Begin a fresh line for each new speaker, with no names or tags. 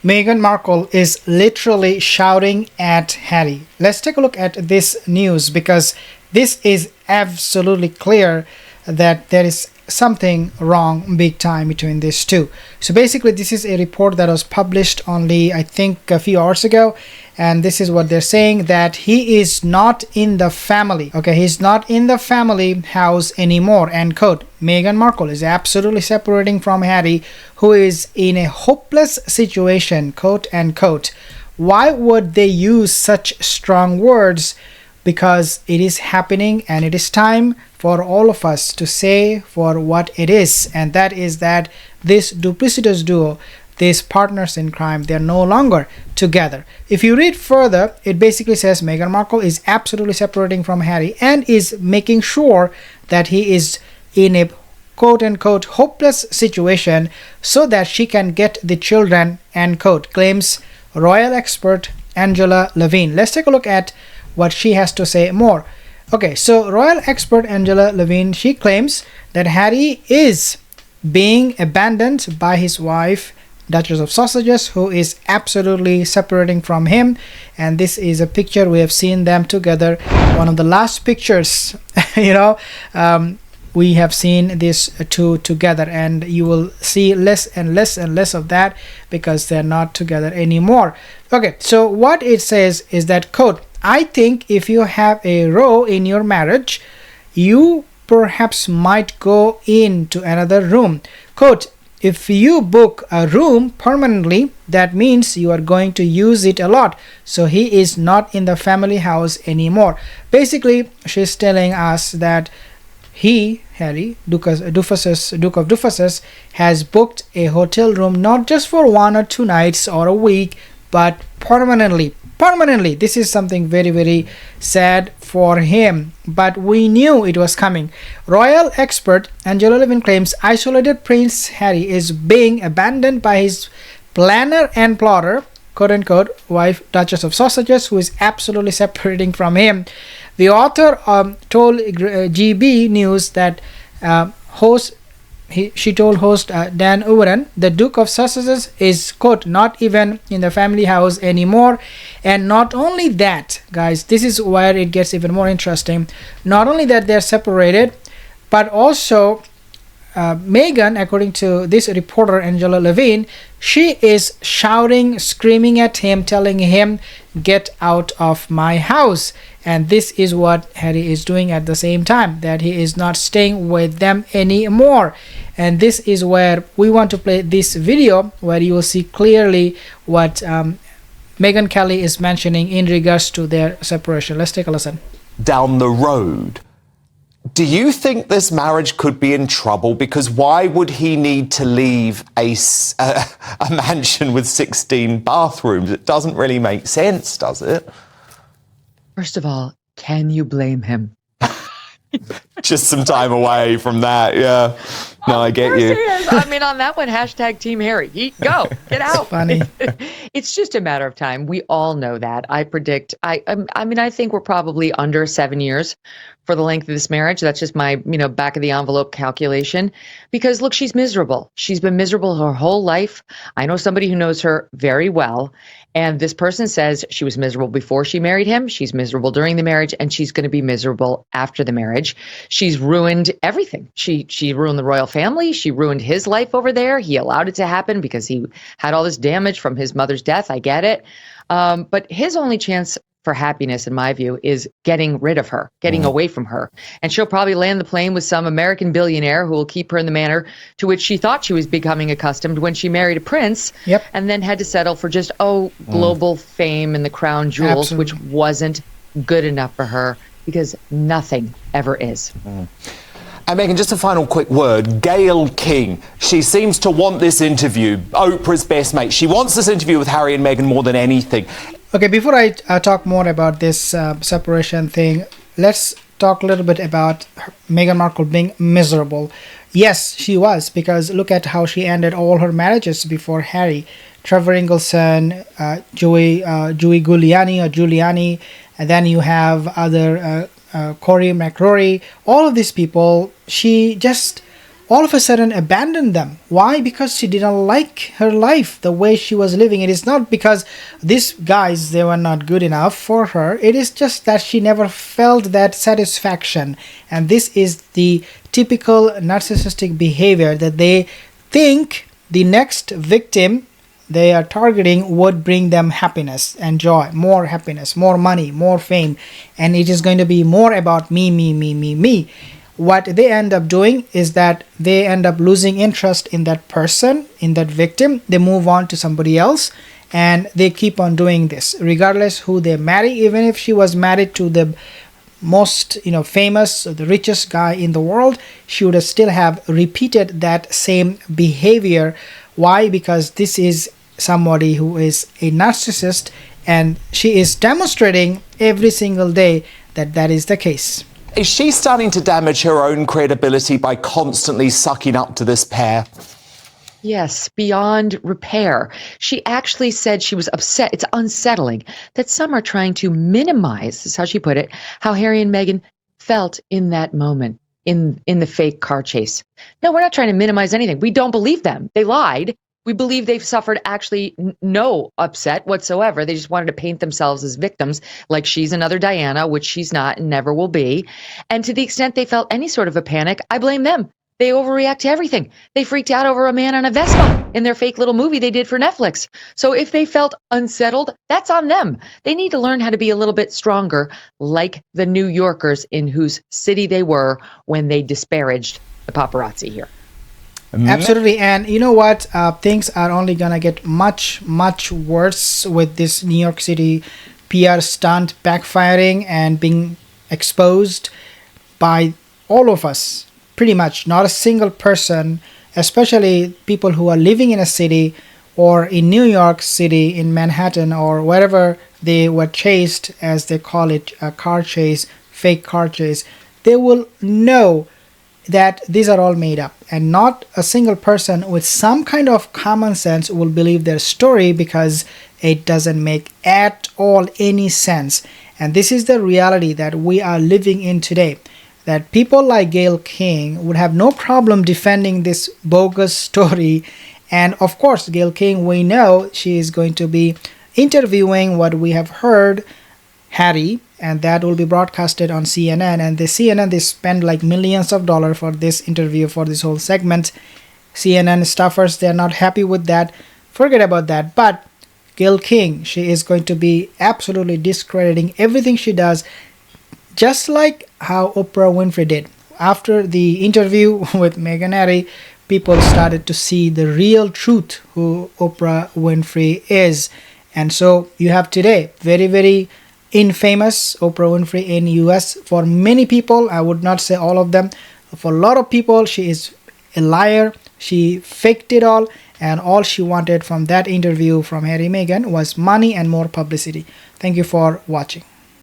Meghan Markle is literally shouting at Harry. Let's take a look at this news because this is absolutely clear that there is something wrong big time between these two. So basically this is a report that was published only I think a few hours ago, and this is what they're saying, that he is not in the family. Okay, he's not in the family house anymore, end quote. Meghan Markle is absolutely separating from Harry, who is in a hopeless situation, quote unquote. Why would they use such strong words? Because it is happening and it is time for all of us to say for what it is, and that is that this duplicitous duo, these partners in crime, they are no longer together. If you read further, it basically says Meghan Markle is absolutely separating from Harry and is making sure that he is in a quote unquote hopeless situation so that she can get the children, end quote, claims royal expert Angela Levine. Let's take a look at what she has to say more. Okay, so royal expert Angela Levine, she claims that Harry is being abandoned by his wife, Duchess of Sausages, who is absolutely separating from him. And this is a picture we have seen them together, one of the last pictures we have seen these two together, and you will see less and less and less of that because they're not together anymore. Okay, so what it says is that, quote, I think if you have a row in your marriage, you perhaps might go into another room. Quote, if you book a room permanently, that means you are going to use it a lot. So he is not in the family house anymore. Basically, she's telling us that he, Harry, Duke of Duffuses, has booked a hotel room not just for 1 or 2 nights or a week, but permanently. This is something very, very sad for him, but we knew it was coming. Royal expert Angela Levine claims isolated Prince Harry is being abandoned by his planner and plotter, quote unquote, wife, Duchess of Sausages, who is absolutely separating from him. The author told GB News that she told host Dan Uren, the Duke of Sausages is, quote, not even in the family house anymore. And not only that, guys, this is where it gets even more interesting. Not only that they're separated, but also Meghan, according to this reporter Angela Levine, she is shouting, screaming at him, telling him, get out of my house. And this is what Harry is doing at the same time, that he is not staying with them anymore. And this is where we want to play this video where you will see clearly what Meghan Kelly is mentioning in regards to their separation. Let's take a listen.
Down the road, do you think this marriage could be in trouble? Because why would he need to leave a mansion with 16 bathrooms? It doesn't really make sense, does it?
First of all, can you blame him?
Just some time away from that, yeah. No, I get you.
I mean, on that one, hashtag Team Harry. Go, get out.
Funny.
It's just a matter of time. We all know that. I predict. I mean, I think we're probably under 7 years for the length of this marriage. That's just my, back of the envelope calculation. Because look, she's miserable. She's been miserable her whole life. I know somebody who knows her very well. And this person says she was miserable before she married him. She's miserable during the marriage, and she's going to be miserable after the marriage. She's ruined everything. She ruined the royal family. She ruined his life over there. He allowed it to happen because he had all this damage from his mother's death. I get it. But his only chance for happiness, in my view, is getting rid of her, getting away from her. And she'll probably land the plane with some American billionaire who will keep her in the manner to which she thought she was becoming accustomed when she married a prince.
Yep.
And then had to settle for just, global fame and the crown jewels,
Absolutely.
which wasn't good enough for her because nothing ever is.
And Meghan, just a final quick word. Gayle King, she seems to want this interview, Oprah's best mate. She wants this interview with Harry and Meghan more than anything.
Okay, before I talk more about this separation thing, let's talk a little bit about Meghan Markle being miserable. Yes, she was, because look at how she ended all her marriages before Harry. Trevor Ingleson, Joey Giuliani, and then you have other Corey McCrory. All of these people, she just all of a sudden abandoned them. Why? Because she didn't like her life, the way she was living. It is not because these guys, they were not good enough for her. It is just that she never felt that satisfaction. And this is the typical narcissistic behavior, that they think the next victim they are targeting would bring them happiness and joy, more happiness, more money, more fame, and it is going to be more about me, me, me, me, me. What they end up doing is that they end up losing interest in that person, in that victim. They move on to somebody else, and they keep on doing this regardless who they marry. Even if she was married to the most famous, the richest guy in the world, she would still have repeated that same behavior. Why? Because this is somebody who is a narcissist, and she is demonstrating every single day that that is the case.
Is she starting to damage her own credibility by constantly sucking up to this pair?
Yes, beyond repair. She actually said she was upset. It's unsettling that some are trying to minimize, this is how she put it, how Harry and Meghan felt in that moment in the fake car chase. No, we're not trying to minimize anything. We don't believe them. They lied. We believe they've suffered actually no upset whatsoever. They just wanted to paint themselves as victims, like she's another Diana, which she's not and never will be. And to the extent they felt any sort of a panic, I blame them. They overreact to everything. They freaked out over a man on a Vespa in their fake little movie they did for Netflix. So if they felt unsettled, that's on them. They need to learn how to be a little bit stronger, like the New Yorkers in whose city they were when they disparaged the paparazzi here.
Absolutely. And you know what? Things are only going to get much, much worse with this New York City PR stunt backfiring and being exposed by all of us. Pretty much not a single person, especially people who are living in a city or in New York City, in Manhattan or wherever they were chased, as they call it, a car chase, fake car chase. They will know that these are all made up, and not a single person with some kind of common sense will believe their story, because it doesn't make at all any sense. And this is the reality that we are living in today, that people like Gayle King would have no problem defending this bogus story. And of course, Gayle King, we know she is going to be interviewing, what we have heard, Harry, and that will be broadcasted on CNN. And the CNN, they spend like millions of dollars for this interview, for this whole segment. CNN staffers, they're not happy with that. Forget about that. But Gayle King, she is going to be absolutely discrediting everything she does, just like how Oprah Winfrey did. After the interview with Meghan Harry, people started to see the real truth, who Oprah Winfrey is. And so you have today very, very infamous Oprah Winfrey in US. For many people, I would not say all of them, for a lot of people, she is a liar. She faked it all she wanted from that interview from Harry and Meghan was money and more publicity. Thank you for watching.